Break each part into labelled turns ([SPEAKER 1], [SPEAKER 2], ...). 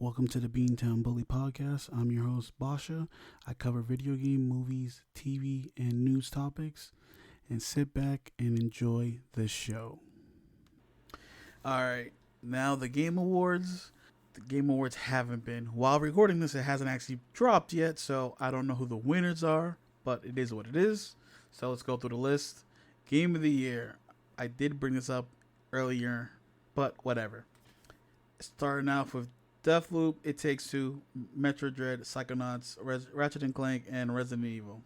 [SPEAKER 1] Welcome to the Beantown Bully podcast. I'm your host, Basha. I cover video game, movies, TV, and news topics. And sit back and enjoy the show. Alright, now the Game Awards. The Game Awards haven't been. While recording this, it hasn't actually dropped yet, so I don't know who the winners are, but it is what it is. So let's go through the list. Game of the Year. I did bring this up earlier, but whatever. Starting off with Deathloop, It Takes Two, Metroid Dread, Psychonauts, Ratchet and Clank, and Resident Evil.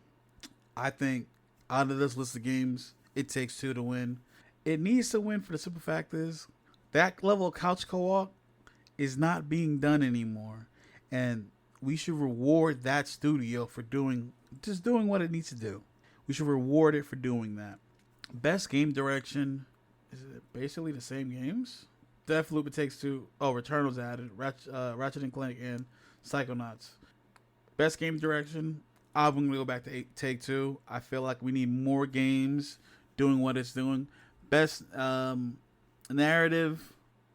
[SPEAKER 1] I think out of this list of games, It Takes Two to win. It needs to win for the simple fact is that level of couch co-op is not being done anymore, and we should reward that studio for doing what it needs to do. We should reward it for doing that. Best game direction, is it basically the same games? Deathloop, It Takes Two. Oh, Return was added. Ratchet and Clank and Psychonauts. Best game direction. I'm going to go back to Take Two. I feel like we need more games doing what it's doing. Best narrative.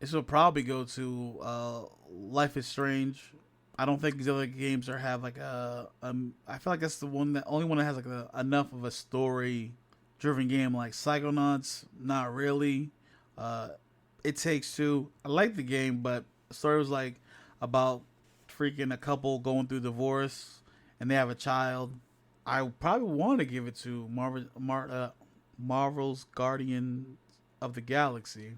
[SPEAKER 1] This will probably go to Life is Strange. I don't think these other games have like I feel like that's the only one that has like enough of a story-driven game like Psychonauts. Not really. It Takes Two. I like the game, but the story was like about freaking a couple going through divorce and they have a child. I probably want to give it to Marvel's Guardian of the Galaxy,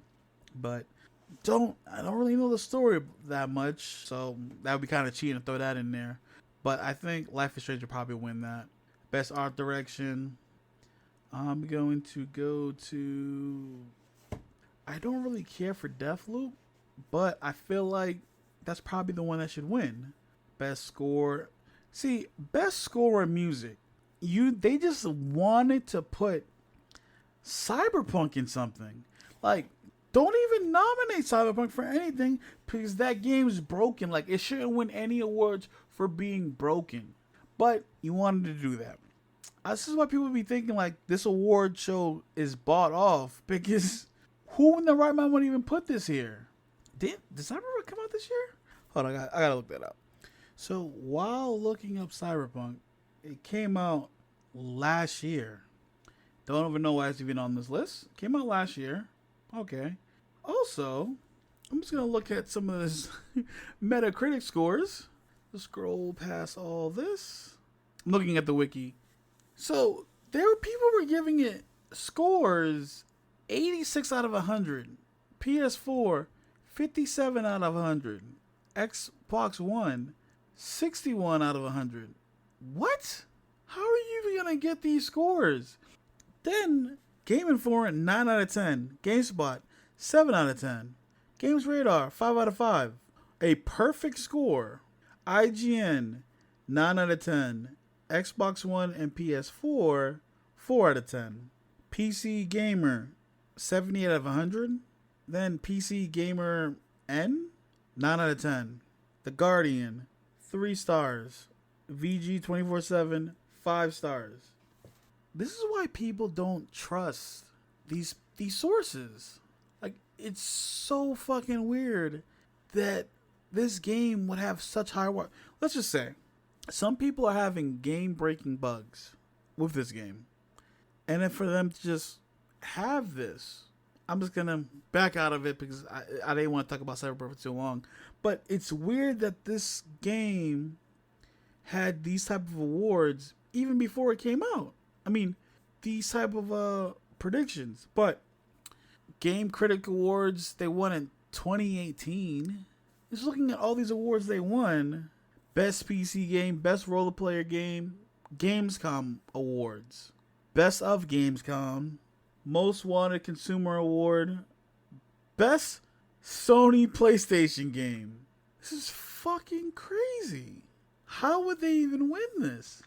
[SPEAKER 1] but I don't really know the story that much, so that would be kind of cheating to throw that in there. But I think Life is Strange will probably win that. Best art direction. I'm going to go to. I don't really care for Deathloop, but I feel like that's probably the one that should win. Best score. See, best score in music. They just wanted to put Cyberpunk in something. Like, don't even nominate Cyberpunk for anything because that game's broken. Like, it shouldn't win any awards for being broken. But you wanted to do that. This is why people be thinking like this award show is bought off because who in the right mind would even put this here? Did Cyberpunk come out this year? Hold on, I gotta look that up. So while looking up Cyberpunk, it came out last year. Don't even know why it's even on this list. It came out last year. Okay. Also, I'm just gonna look at some of this Metacritic scores. Just scroll past all this. I'm looking at the wiki. So people were giving it scores 86 out of 100. PS4, 57 out of 100. Xbox One, 61 out of 100. What? How are you even going to get these scores? Then, Game Informer, 9 out of 10. GameSpot, 7 out of 10. Games Radar, 5 out of 5. A perfect score. IGN, 9 out of 10. Xbox One and PS4, 4 out of 10. PC Gamer, 70 out of 100. Then PC Gamer N, 9 out of 10. The Guardian, 3 stars. VG 24/7, 5 stars. This is why people don't trust these sources. Like, it's so fucking weird that this game would have such high work. Let's just say some people are having game-breaking bugs with this game. And then for them to just have this, I'm just going to back out of it because I didn't want to talk about Cyberpunk for too long. But it's weird that this game had these type of awards even before it came out. I mean, these type of predictions. But Game Critic Awards, they won in 2018. Just looking at all these awards they won. Best PC game, Best Roller Player Game, Gamescom Awards. Best of Gamescom, Most Wanted Consumer Award, Best Sony PlayStation Game. This is fucking crazy. How would they even win this?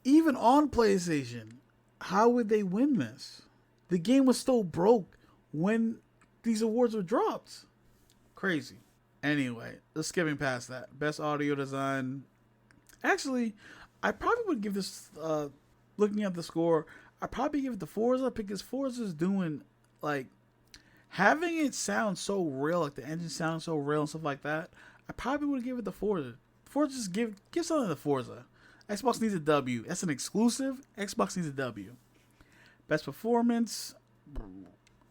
[SPEAKER 1] Even on PlayStation, how would they win this? The game was still broke when these awards were dropped. Crazy. Anyway, let's skipping past that. Best audio design. Actually, I probably would give this, looking at the score, I'd probably give it to Forza because Forza's doing, like, having it sound so real, like the engine sounds so real and stuff like that. I probably would give it to Forza. Forza, just give something to Forza. Xbox needs a W. That's an exclusive. Xbox needs a W. Best performance.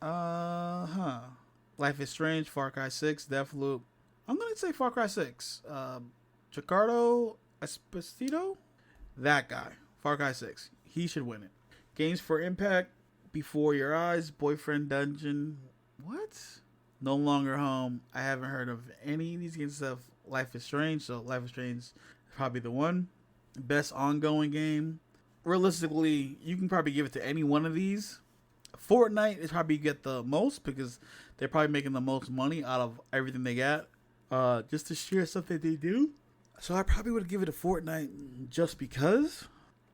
[SPEAKER 1] Life is Strange, Far Cry 6, Deathloop. I'm gonna say Far Cry 6. Ricardo Esposito, that guy. Far Cry 6. He should win it. Games for Impact, Before Your Eyes, Boyfriend Dungeon. What? No Longer Home. I haven't heard of any of these games except Life is Strange, so Life is Strange is probably the one. Best ongoing game. Realistically, you can probably give it to any one of these. Fortnite is probably get the most because they're probably making the most money out of everything they got. Just to share something they do. So I probably would give it to Fortnite just because.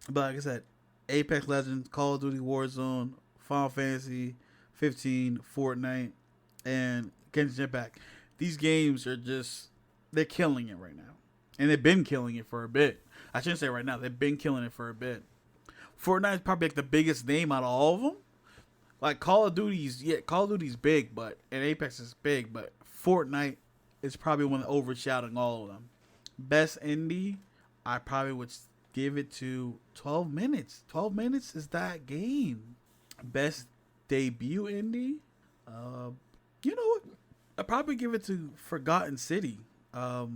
[SPEAKER 1] But like I said, Apex Legends, Call of Duty Warzone, Final Fantasy 15, Fortnite, and Genshin Impact. These games are just, they're killing it right now. And they've been killing it for a bit. I shouldn't say right now. They've been killing it for a bit. Fortnite is probably like the biggest name out of all of them. Like Call of Duty's big, and Apex is big, but Fortnite is probably one overshadowing all of them. Best indie, I probably would give it to 12 Minutes. 12 Minutes is that game. Best debut indie, you know what? I'd probably give it to Forgotten City. I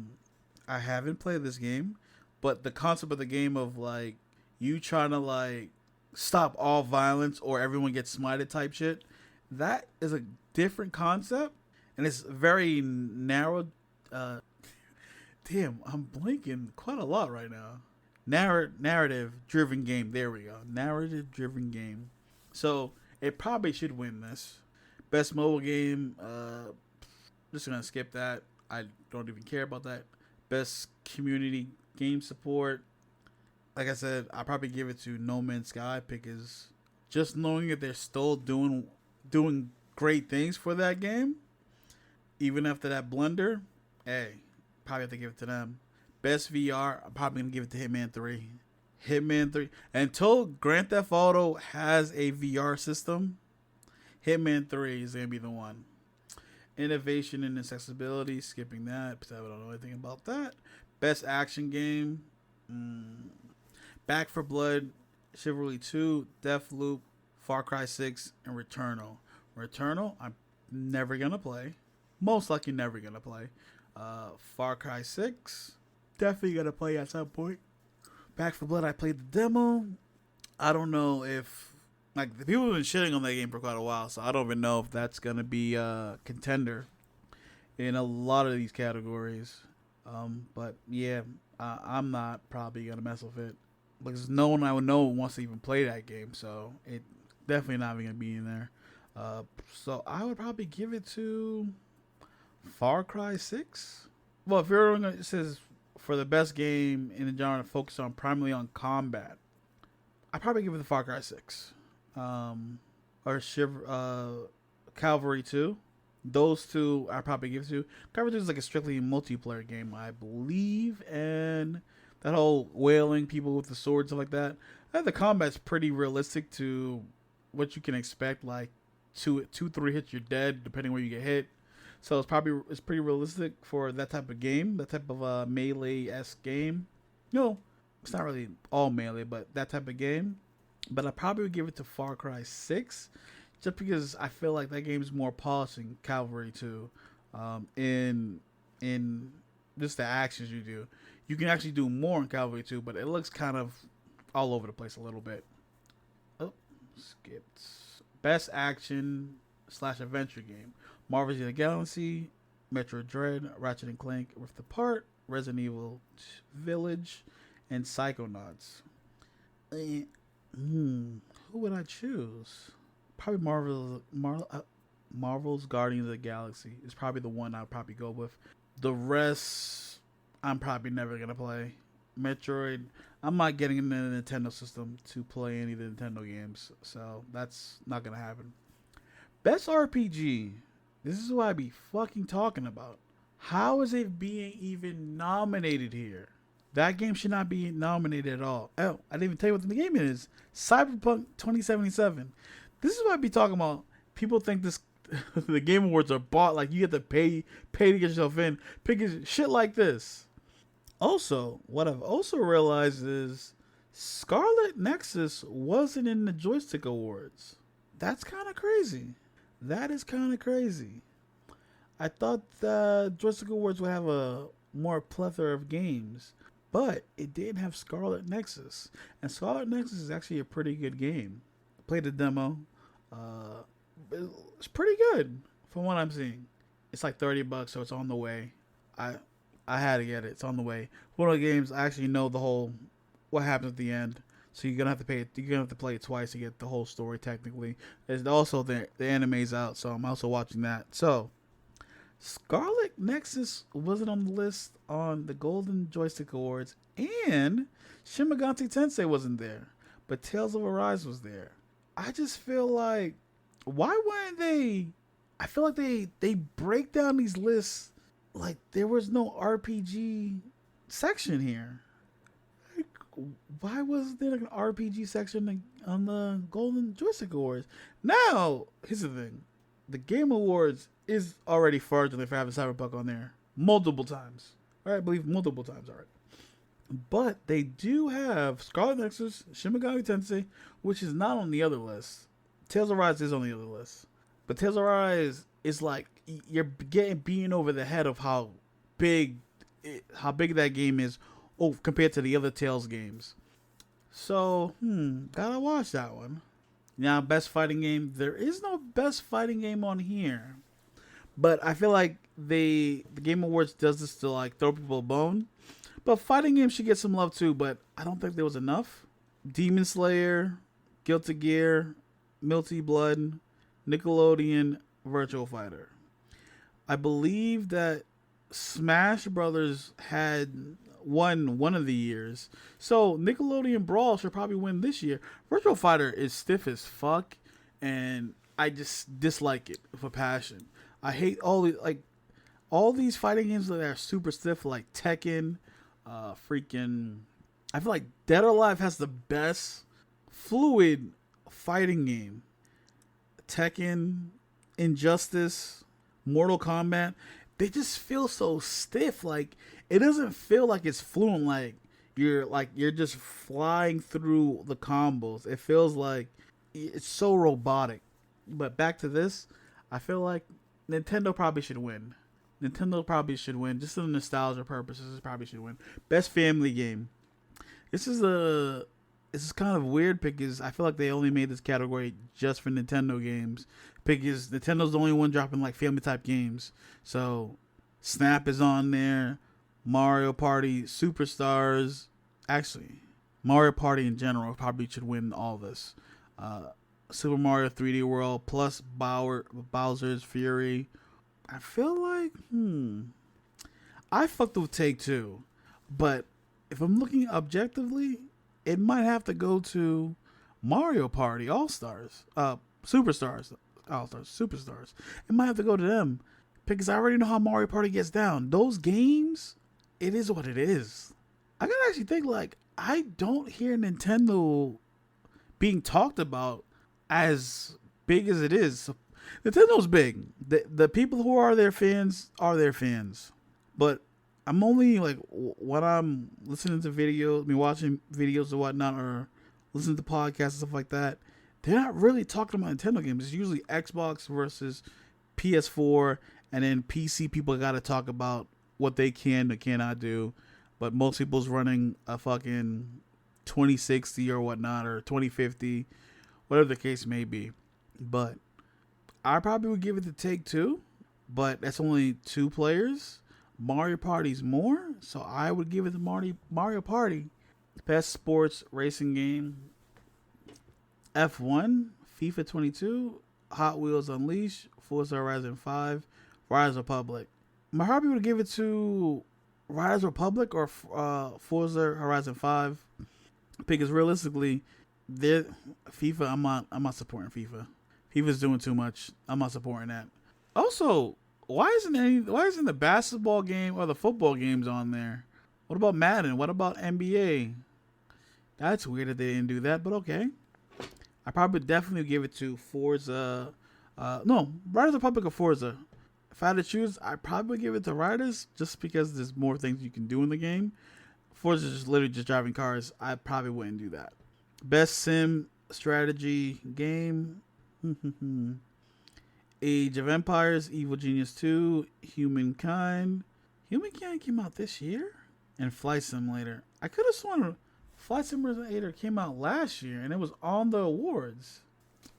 [SPEAKER 1] haven't played this game, but the concept of the game of like you trying to like stop all violence or everyone gets smited type shit, that is a different concept, and it's very narrow. Damn, I'm blinking quite a lot right now. Narrative driven game. There we go. Narrative driven game. So it probably should win this. Best mobile game. Just gonna skip that. I don't even care about that. Best community game support. Like I said, I probably give it to No Man's Sky because just knowing that they're still doing great things for that game, even after that blunder, hey, probably have to give it to them. Best VR, I'm probably gonna give it to Hitman 3. Hitman 3. Until Grand Theft Auto has a VR system, Hitman 3 is gonna be the one. Innovation and accessibility, skipping that because I don't know anything about that. Best action game. Back 4 Blood, Chivalry 2, Deathloop, Far Cry 6, and Returnal. Returnal, I'm never going to play. Most likely never going to play. Far Cry 6, definitely going to play at some point. Back 4 Blood, I played the demo. I don't know if, like, the people have been shitting on that game for quite a while, so I don't even know if that's going to be a contender in a lot of these categories. But yeah, I'm not probably going to mess with it. Because no one I would know wants to even play that game, so it definitely not even gonna be in there. So I would probably give it to Far Cry 6. Well, if you're gonna, it says for the best game in the genre focused on primarily on combat, I probably give it to Far Cry 6, or Cavalry 2. Those two I probably give it to. Cavalry 2 is like a strictly multiplayer game, I believe, and that whole wailing people with the swords and like that. The combat's pretty realistic to what you can expect. Like 2-3 hits, you're dead, depending where you get hit. So it's pretty realistic for that type of game, that type of melee-esque game. No, it's not really all melee, but that type of game. But I probably would give it to Far Cry 6, just because I feel like that game is more polished than Cavalry 2. In just the actions you do. You can actually do more in Cavalry 2, but it looks kind of all over the place a little bit. Oh, skipped. Best action / adventure game. Marvel's the Galaxy, Metroid Dread, Ratchet & Clank Rift Apart, Resident Evil Village, and Psychonauts. Who would I choose? Probably Marvel's Guardians of the Galaxy is probably the one I'd probably go with. The rest, I'm probably never going to play. Metroid, I'm not getting into the Nintendo system to play any of the Nintendo games, so that's not going to happen. Best RPG. This is what I be fucking talking about. How is it being even nominated here? That game should not be nominated at all. Oh, I didn't even tell you what the game is. Cyberpunk 2077. This is what I be talking about. People think this the Game Awards are bought. Like, you have to pay to get yourself in. Picking shit like this. Also, what I've also realized is Scarlet Nexus wasn't in the Joystick Awards. That's kind of crazy. That is kind of crazy. I thought the Joystick Awards would have a more plethora of games, but it didn't have Scarlet Nexus. And Scarlet Nexus is actually a pretty good game. I played the demo. It's pretty good from what I'm seeing. It's like $30, so it's on the way. I had to get it. It's on the way. One of the games I actually know the whole what happens at the end. So you're gonna have to pay. You're gonna have to play it twice to get the whole story. Technically, there's also the anime's out, so I'm also watching that. So Scarlet Nexus wasn't on the list on the Golden Joystick Awards, and Shin Megami Tensei wasn't there, but Tales of Arise was there. I just feel like, why weren't they? I feel like they break down these lists like there was no RPG section here. Like, why wasn't there like an RPG section on the Golden Joystick Awards? Now, here's the thing. The Game Awards is already fraudulent for having Cyberpunk on there multiple times. Right? I believe multiple times already. But they do have Scarlet Nexus, Shin Megami Tensei, which is not on the other list. Tales of Rise is on the other list. But Tales of Rise is like, you're getting beaten over the head of how big that game is compared to the other Tales games. So, gotta watch that one. Now, best fighting game. There is no best fighting game on here. But I feel like the Game Awards does this to like throw people a bone. But fighting games should get some love too, but I don't think there was enough. Demon Slayer, Guilty Gear, Milty Blood, Nickelodeon, Virtual Fighter. I believe that Smash Brothers had won one of the years. So Nickelodeon Brawl should probably win this year. Virtual Fighter is stiff as fuck, and I just dislike it with a passion. I hate all these fighting games that are super stiff, like Tekken, I feel like Dead or Alive has the best fluid fighting game. Tekken, Injustice, Mortal Kombat, they just feel so stiff. Like, it doesn't feel like it's fluent. Like you're just flying through the combos. It feels like it's so robotic. But back to this, I feel like Nintendo probably should win. Just for the nostalgia purposes. It probably should win. Best family game. This is kind of weird because I feel like they only made this category just for Nintendo games, because Nintendo's the only one dropping like family type games. So Snap is on there, Mario Party Superstars. Actually, Mario Party in general probably should win all this. Super Mario 3D World plus Bowser's Fury. I feel like I fucked with Take-Two, but if I'm looking objectively, it might have to go to Mario Party Superstars. It might have to go to them because I already know how Mario Party gets down. Those games, it is what it is. I gotta actually think, like, I don't hear Nintendo being talked about as big as it is. Nintendo's big. The people who are their fans are their fans. But I'm only like, when I'm listening to videos, watching videos or whatnot, or listening to podcasts and stuff like that, they're not really talking about Nintendo games. It's usually Xbox versus PS4, and then PC people got to talk about what they can or cannot do. But most people's running a fucking 2060 or whatnot, or 2050, whatever the case may be. But I probably would give it to Take-Two, but that's only 2 players. Mario Party's more, so I would give it to Mario Party. Best sports racing game: F1, FIFA 22, Hot Wheels Unleashed, Forza Horizon 5, Rise Republic. I probably would give it to Rise Republic or Forza Horizon 5, because realistically, FIFA. I'm not supporting FIFA. FIFA's doing too much. I'm not supporting that. Also, why isn't the basketball game or the football games on there? What about Madden? What about NBA? That's weird that they didn't do that, but okay. I probably definitely give it to Forza No, Riders Republic or Forza. If I had to choose, I'd probably give it to Riders just because there's more things you can do in the game. Forza is just literally just driving cars. I probably wouldn't do that. Best sim strategy game. Age of Empires, Evil Genius 2, Humankind. Humankind came out this year? And Flight Simulator. I could have sworn Flight Simulator came out last year and it was on the awards.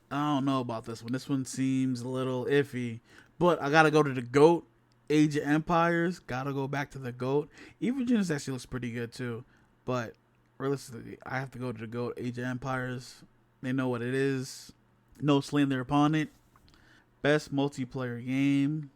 [SPEAKER 1] I don't know about this one. This one seems a little iffy. But I gotta go to the GOAT. Age of Empires. Gotta go back to the GOAT. Evil Genius actually looks pretty good too. But realistically, I have to go to the GOAT. Age of Empires. They know what it is. No slander upon it. Best multiplayer game.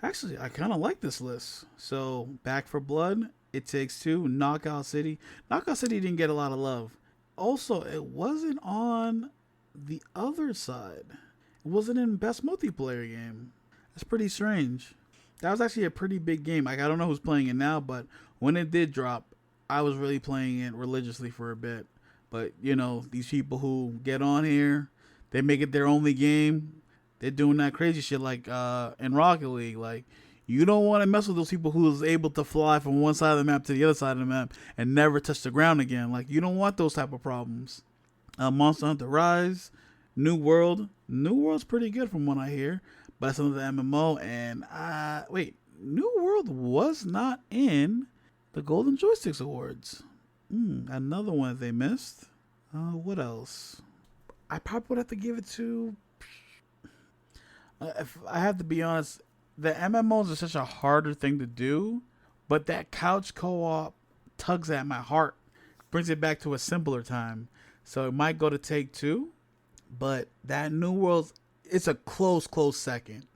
[SPEAKER 1] Actually, I kind of like this list. So, Back for Blood, It Takes Two, Knockout City. Knockout City didn't get a lot of love. Also, it wasn't on the other side. It wasn't in Best Multiplayer Game. That's pretty strange. That was actually a pretty big game. Like, I don't know who's playing it now, but when it did drop, I was really playing it religiously for a bit. But, you know, these people who get on here, they make it their only game. They're doing that crazy shit like in Rocket League. Like, you don't want to mess with those people who is able to fly from one side of the map to the other side of the map and never touch the ground again. Like, you don't want those type of problems. Monster Hunter Rise, New World. New World's pretty good from what I hear. But that's another MMO. And, wait, New World was not in the Golden Joysticks Awards. Another one that they missed. What else? I probably would have to give it to... if I have to be honest, the MMOs are such a harder thing to do, but that couch co-op tugs at my heart, brings it back to a simpler time. So it might go to Take Two, but that New World, it's a close second.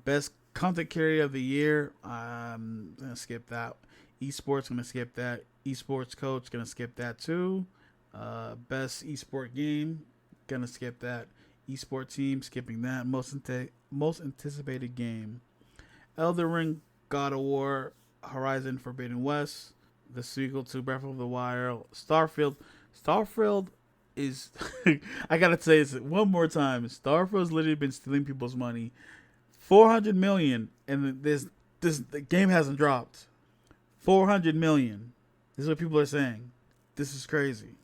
[SPEAKER 1] Best content creator of the year, I'm gonna skip that. Esports, gonna skip that. Esports coach, gonna skip that too. Best esport game, gonna skip that. Esport team, skipping that. Most anticipated game, Elden Ring, God of War, Horizon Forbidden West, the sequel to Breath of the Wild, Starfield. Starfield is I gotta say this one more time. Starfield's literally been stealing people's money. 400 million, and the game hasn't dropped. 400 million. This is what people are saying. This is crazy.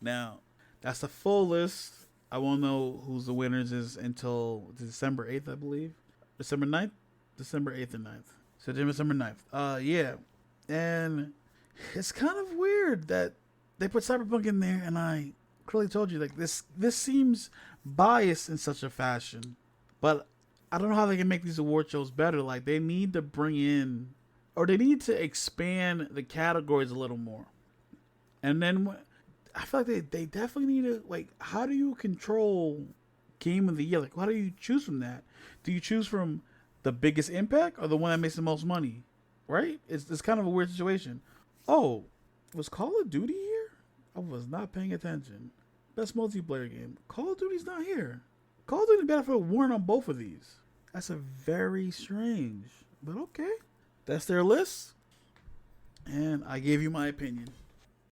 [SPEAKER 1] Now, that's the full list. I won't know who's the winners is until December 8th, I believe. December 9th? December 8th and 9th. So December 9th. Yeah. And it's kind of weird that they put Cyberpunk in there, and I clearly told you, like, this seems biased in such a fashion. But I don't know how they can make these award shows better. Like, they need to bring in, or they need to expand the categories a little more. And then I feel like they definitely need to, like, how do you control game of the year? Like, how do you choose from that? Do you choose from the biggest impact or the one that makes the most money? Right? It's kind of a weird situation. Oh, was Call of Duty here? I was not paying attention. Best multiplayer game. Call of Duty's not here. Call of Duty and Battlefield weren't on both of these. That's a very strange. But okay. That's their list. And I gave you my opinion.